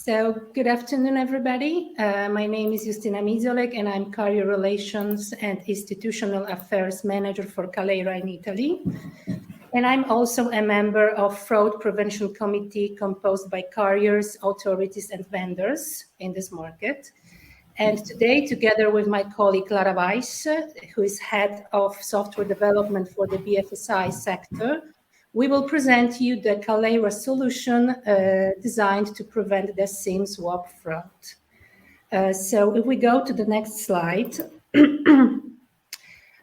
So good afternoon, everybody. My name is Justina Mizolek, and I'm Career Relations and Institutional Affairs Manager for Kaleyra in Italy. And I'm also a member of Fraud Prevention Committee composed by carriers, authorities, and vendors in this market. And today, together with my colleague Clara Weiss, who is head of software development for the BFSI sector, we will present you the Kaleyra solution designed to prevent the SIM swap fraud. So if we go to the next slide,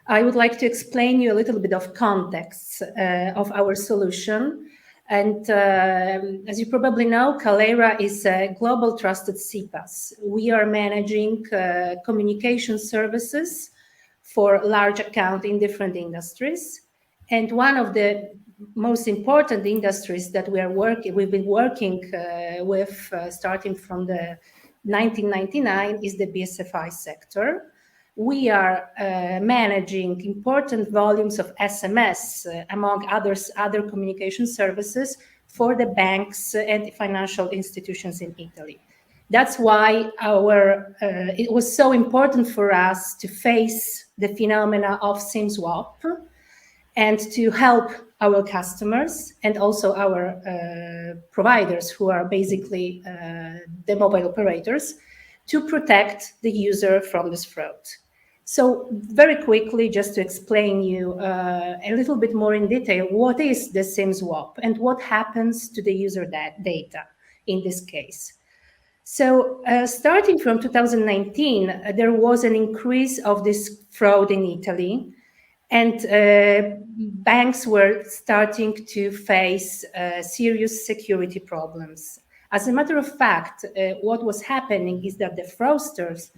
I would like to explain you a little bit of context of our solution. And as you probably know, Kaleyra is a global trusted CPaaS. We are managing communication services for large accounts in different industries. And one of the most important industries that we've been working with starting from the 1999 is the BSFI sector. We are managing important volumes of SMS, among other communication services for the banks and financial institutions in Italy. That's why it was so important for us to face the phenomena of SIM swap and to help our customers and also our providers, who are basically the mobile operators, to protect the user from this fraud. So very quickly, just to explain you a little bit more in detail, what is the SIM swap and what happens to the user data in this case. So starting from 2019, there was an increase of this fraud in Italy, and banks were starting to face serious security problems. As a matter of fact, what was happening is that the fraudsters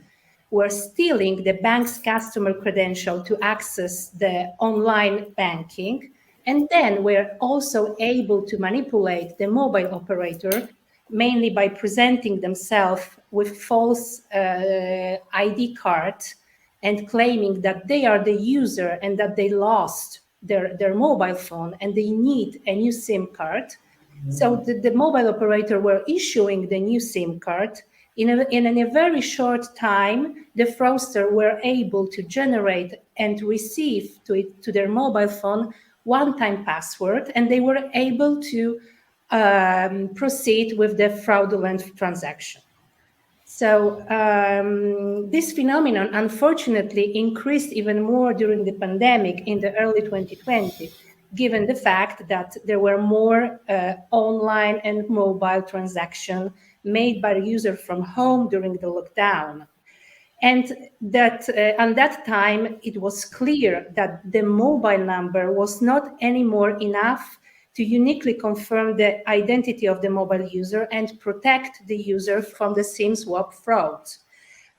were stealing the bank's customer credential to access the online banking, and then were also able to manipulate the mobile operator, mainly by presenting themselves with false ID cards and claiming that they are the user and that they lost their mobile phone and they need a new SIM card. So the mobile operator were issuing the new SIM card. In a very short time, the fraudster were able to generate and receive to their mobile phone one-time password, and they were able to proceed with the fraudulent transaction. So this phenomenon, unfortunately, increased even more during the pandemic in the early 2020, given the fact that there were more online and mobile transactions made by the user from home during the lockdown. And that at that time, it was clear that the mobile number was not anymore enough to uniquely confirm the identity of the mobile user and protect the user from the SIM swap fraud.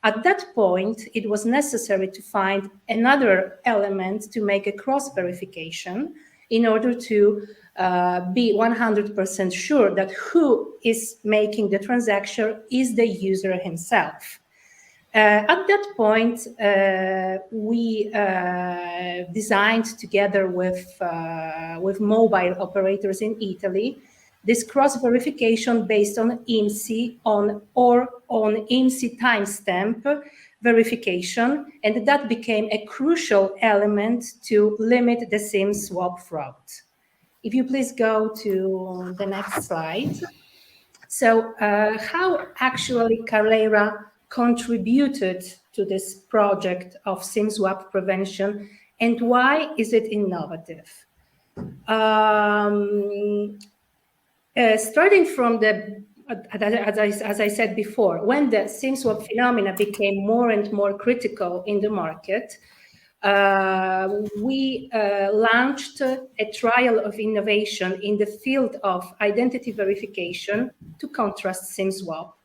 At that point, it was necessary to find another element to make a cross-verification in order to be 100% sure that who is making the transaction is the user himself. At that point, we designed together with mobile operators in Italy this cross-verification based on IMSI on IMSI timestamp verification, and that became a crucial element to limit the SIM swap fraud. If you please go to the next slide. So how actually Kaleyra contributed to this project of SIM swap prevention, and why is it innovative? Starting from as I said before, when the SIM swap phenomena became more and more critical in the market, we launched a trial of innovation in the field of identity verification to contrast SIM swap.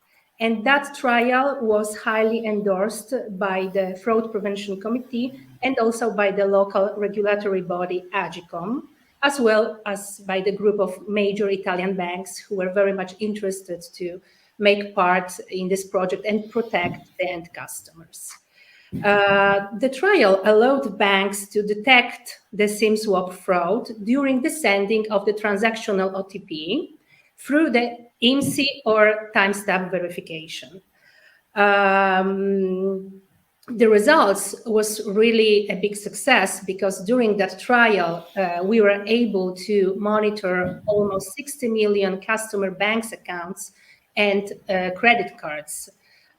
And that trial was highly endorsed by the Fraud Prevention Committee and also by the local regulatory body AGCOM, as well as by the group of major Italian banks who were very much interested to make part in this project and protect the end customers. The trial allowed banks to detect the SIM swap fraud during the sending of the transactional OTP. through the IMSI or timestamp verification. The results was really a big success because during that trial, we were able to monitor almost 60 million customer banks accounts and credit cards.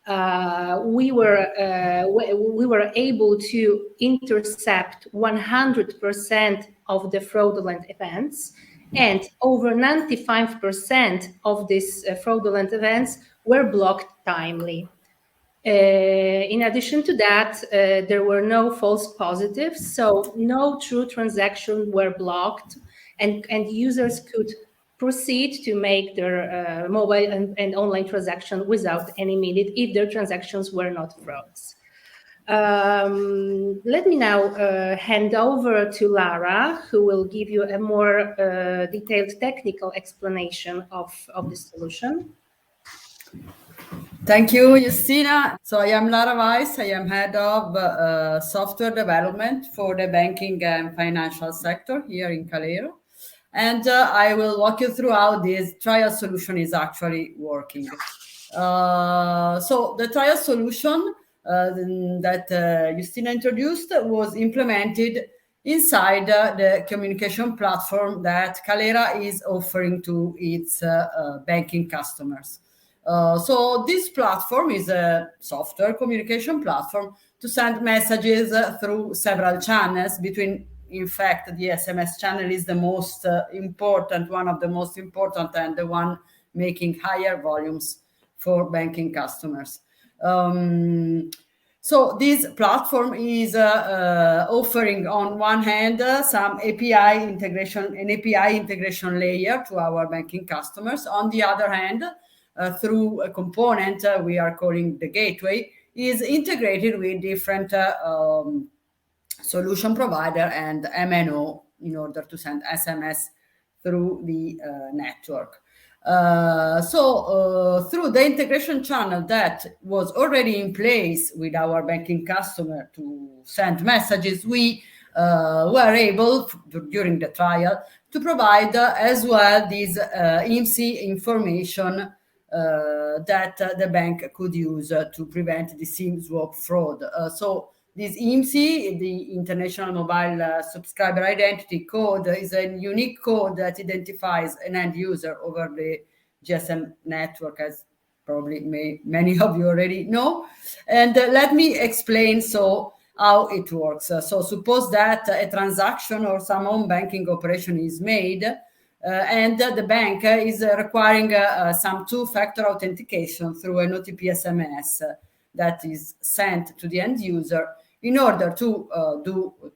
We were able to intercept 100% of the fraudulent events, and over 95% of these fraudulent events were blocked timely. In addition to that, there were no false positives, so no true transactions were blocked, and users could proceed to make their mobile and online transaction without any minute if their transactions were not frauds. Let me now hand over to Lara, who will give you a more detailed technical explanation of the solution. Thank you, Justina. So I am Lara Weiss. I am head of software development for the banking and financial sector here in Kaleyra. And I will walk you through how this trial solution is actually working. So the trial solution that Justina introduced was implemented inside the communication platform that Kaleyra is offering to its banking customers. So this platform is a software communication platform to send messages through several channels between. In fact, the SMS channel is the most important, one of the most important, and the one making higher volumes for banking customers. So this platform is offering, on one hand, some API integration, an API integration layer to our banking customers. On the other hand, through a component we are calling the gateway, is integrated with different solution provider and MNO in order to send SMS through the network. So through the integration channel that was already in place with our banking customer to send messages, we were able, during the trial, to provide as well this IMSI information that the bank could use to prevent the SIM swap fraud. So this IMSI, the International Mobile Subscriber Identity Code, is a unique code that identifies an end user over the GSM network, as probably many of you already know. And let me explain how it works. So suppose that a transaction or some home banking operation is made, and the bank is requiring some two-factor authentication through an OTP SMS that is sent to the end user. In order to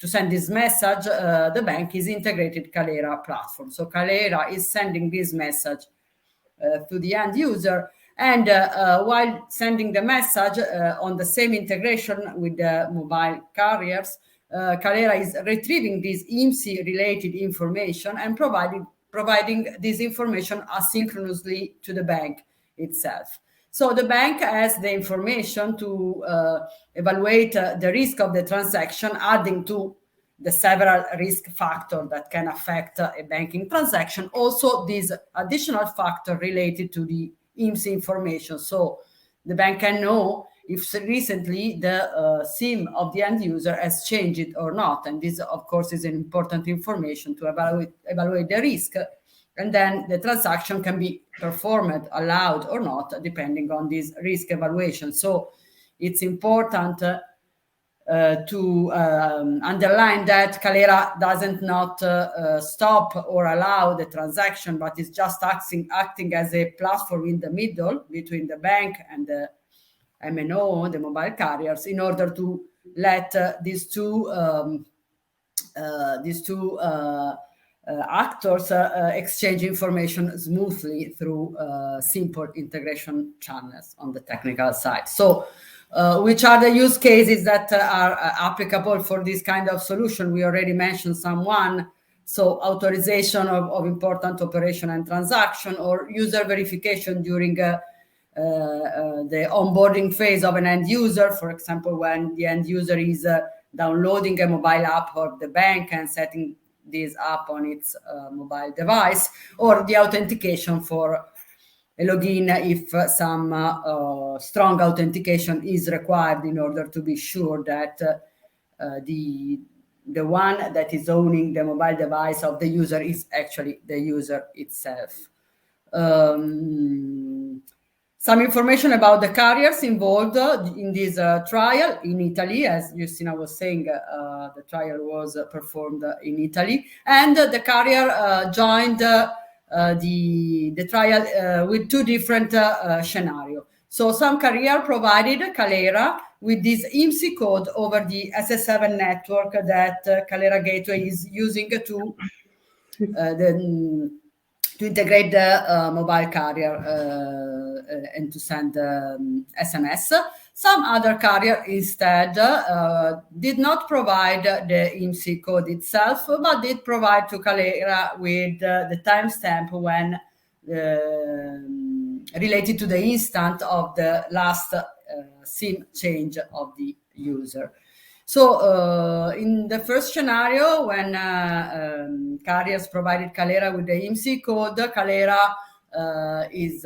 send this message, the bank is integrated Kaleyra platform. So Kaleyra is sending this message to the end user, and while sending the message on the same integration with the mobile carriers, Kaleyra is retrieving this IMSI related information and providing this information asynchronously to the bank itself. So the bank has the information to evaluate the risk of the transaction, adding to the several risk factors that can affect a banking transaction. Also, this additional factor related to the IMSI information. So the bank can know if recently the SIM of the end user has changed or not. And this, of course, is an important information to evaluate the risk. And then the transaction can be performed, allowed or not, depending on this risk evaluation. So it's important to underline that Kaleyra doesn't not stop or allow the transaction, but is just acting as a platform in the middle between the bank and the MNO, the mobile carriers, in order to let these two actors exchange information smoothly through simple integration channels on the technical side. So which are the use cases that are applicable for this kind of solution? We already mentioned someone. So authorization of important operation and transaction, or user verification during the onboarding phase of an end user. For example, when the end user is downloading a mobile app of the bank and setting this app on its mobile device, or the authentication for a login if some strong authentication is required in order to be sure that the one that is owning the mobile device of the user is actually the user itself. Some information about the carriers involved in this trial in Italy. As Justina was saying, the trial was performed in Italy, and the carrier joined the trial with two different scenarios. So some carrier provided Kaleyra with this IMSI code over the SS7 network that Kaleyra Gateway is using to integrate the mobile carrier and to send SMS. Some other carrier instead did not provide the IMSI code itself, but did provide to Kaleyra with the timestamp when related to the instant of the last SIM change of the user. So in the first scenario, when carriers provided Kaleyra with the IMSI code, Kaleyra is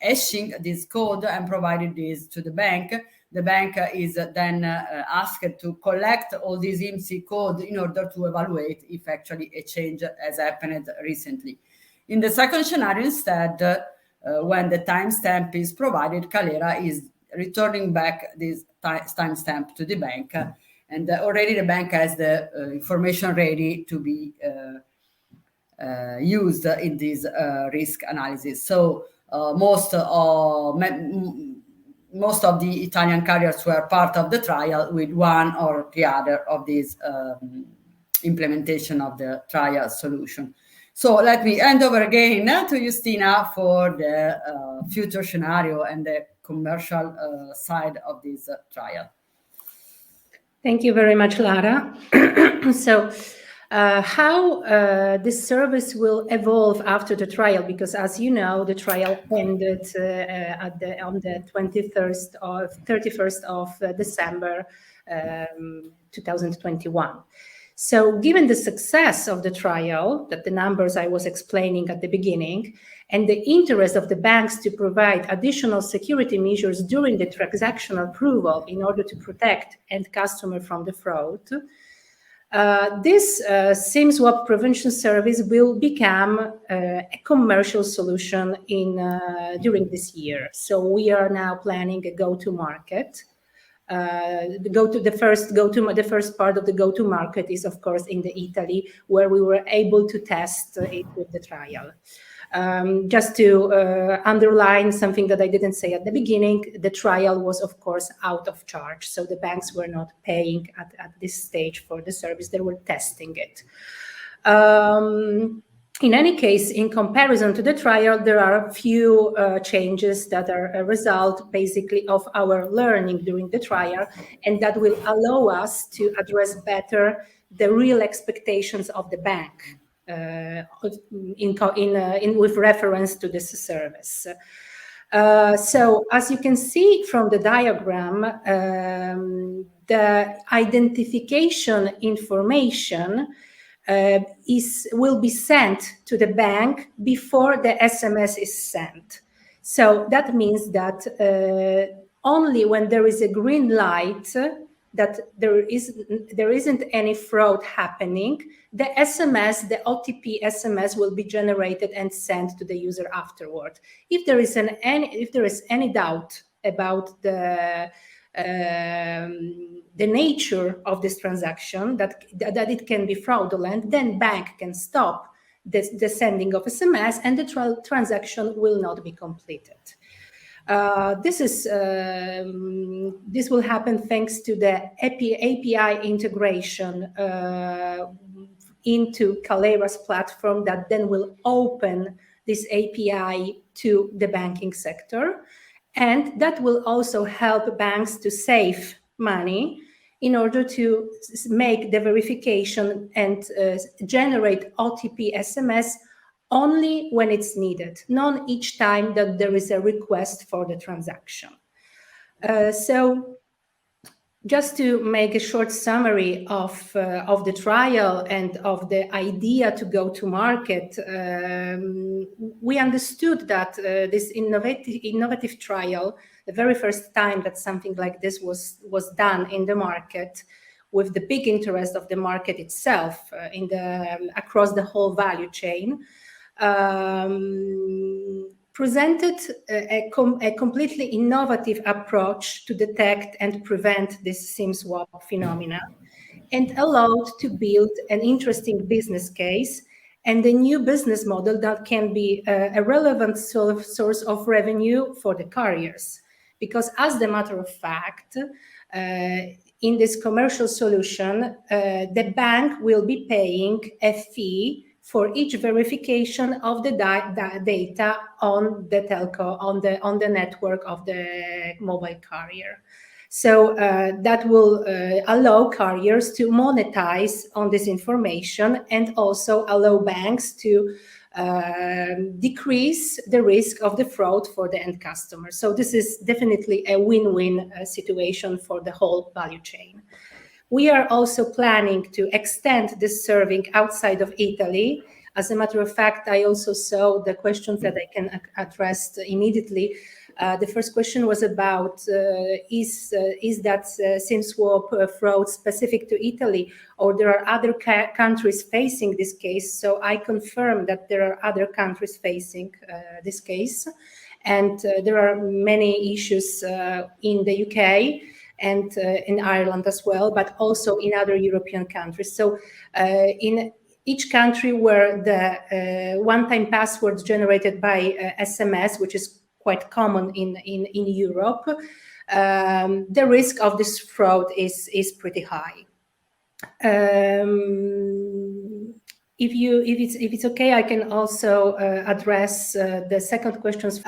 hashing this code and provided this to the bank. The bank is then asked to collect all these IMSI code in order to evaluate if actually a change has happened recently. In the second scenario, instead, when the timestamp is provided, Kaleyra is returning back this timestamp to the bank, and already the bank has the information ready to be used in this risk analysis. So most of the Italian carriers were part of the trial with one or the other of these implementation of the trial solution. So let me hand over again to Justina for the future scenario and the commercial side of this trial. Thank you very much, Lara. So how this service will evolve after the trial, because as you know, the trial ended on the 31st of December 2021. So given the success of the trial, that the numbers I was explaining at the beginning, and the interest of the banks to provide additional security measures during the transactional approval in order to protect end customer from the fraud, this SIM swap prevention service will become a commercial solution during this year. So we are now planning a go-to-market. The first part of the go-to-market is, of course, in Italy, where we were able to test it with the trial. Just to underline something that I didn't say at the beginning, the trial was, of course, out of charge. So the banks were not paying at this stage for the service. They were testing it. In any case, in comparison to the trial, there are a few changes that are a result, basically, of our learning during the trial, and that will allow us to address better the real expectations of the bank with reference to this service. So, as you can see from the diagram, the identification information will be sent to the bank before the SMS is sent. So that means that only when there is a green light that there isn't any fraud happening, the SMS, the OTP SMS, will be generated and sent to the user afterward. If there is any doubt about the nature of this transaction, that it can be fraudulent, then bank can stop the sending of SMS, and the transaction will not be completed. This will happen thanks to the API integration into Kaleyra's platform, that then will open this API to the banking sector, and that will also help banks to save money in order to make the verification and generate OTP SMS only when it's needed, not each time that there is a request for the transaction. So Just to make a short summary of the trial and of the idea to go to market, we understood that this innovative trial, the very first time that something like this was done in the market, with the big interest of the market itself across the whole value chain, presented a completely innovative approach to detect and prevent this SIM swap phenomena, and allowed to build an interesting business case and a new business model that can be a relevant source of revenue for the carriers. Because as a matter of fact, in this commercial solution, the bank will be paying a fee for each verification of the data on the telco, on the network of the mobile carrier. So that will allow carriers to monetize on this information, and also allow banks to decrease the risk of the fraud for the end customer. So this is definitely a win-win situation for the whole value chain. We are also planning to extend this serving outside of Italy. As a matter of fact, I also saw the questions that I can address immediately. The first question was about is that SIM swap fraud specific to Italy, or there are other countries facing this case? So I confirm that there are other countries facing this case, and there are many issues in the UK and in Ireland as well, but also in other European countries. So in each country where the one-time passwords generated by SMS, which is quite common in Europe, the risk of this fraud is pretty high. If it's okay, I can also address the second questions.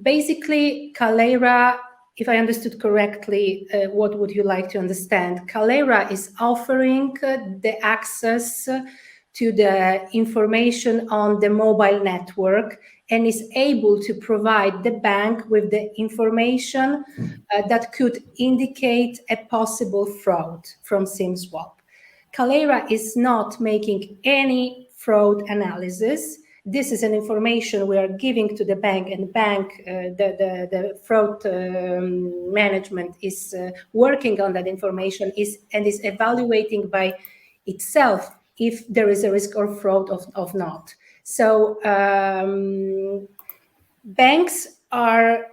Basically, Kaleyra, if I understood correctly, what would you like to understand? Kaleyra is offering the access to the information on the mobile network, and is able to provide the bank with the information that could indicate a possible fraud from SIM swap. Kaleyra is not making any fraud analysis. This is an information we are giving to the bank, and the fraud management is working on that information and is evaluating by itself if there is a risk or fraud of not. So banks are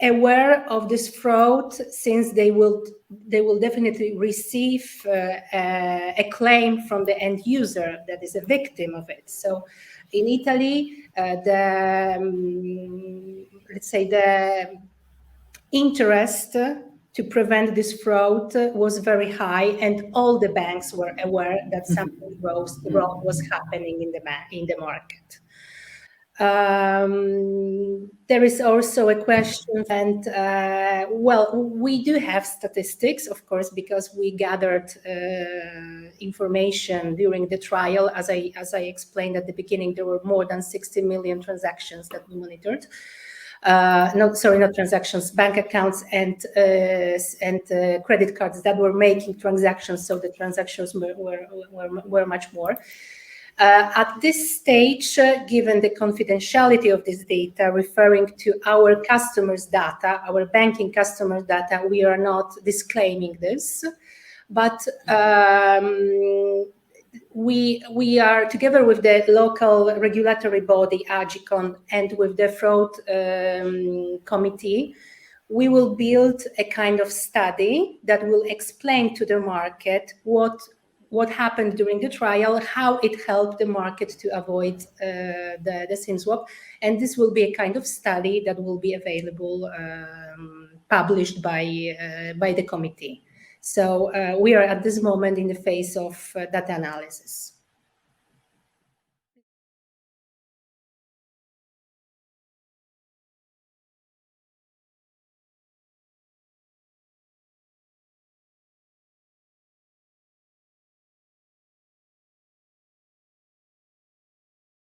aware of this fraud, since they will definitely receive a claim from the end user that is a victim of it. So in Italy, let's say the interest to prevent this fraud was very high, and all the banks were aware that something wrong was happening in the market. There is also a question, and well, we do have statistics, of course, because we gathered information during the trial. As I explained at the beginning, there were more than 60 million transactions that we monitored. Not transactions, bank accounts and credit cards that were making transactions. So the transactions were much more. At this stage, given the confidentiality of this data, referring to our customers' data, our banking customers' data, we are not disclaiming this. But we are, together with the local regulatory body, AGCON, and with the fraud committee, we will build a kind of study that will explain to the market what happened during the trial, how it helped the market to avoid the SIM swap. And this will be a kind of study that will be available, published by the committee. So we are at this moment in the phase of data analysis.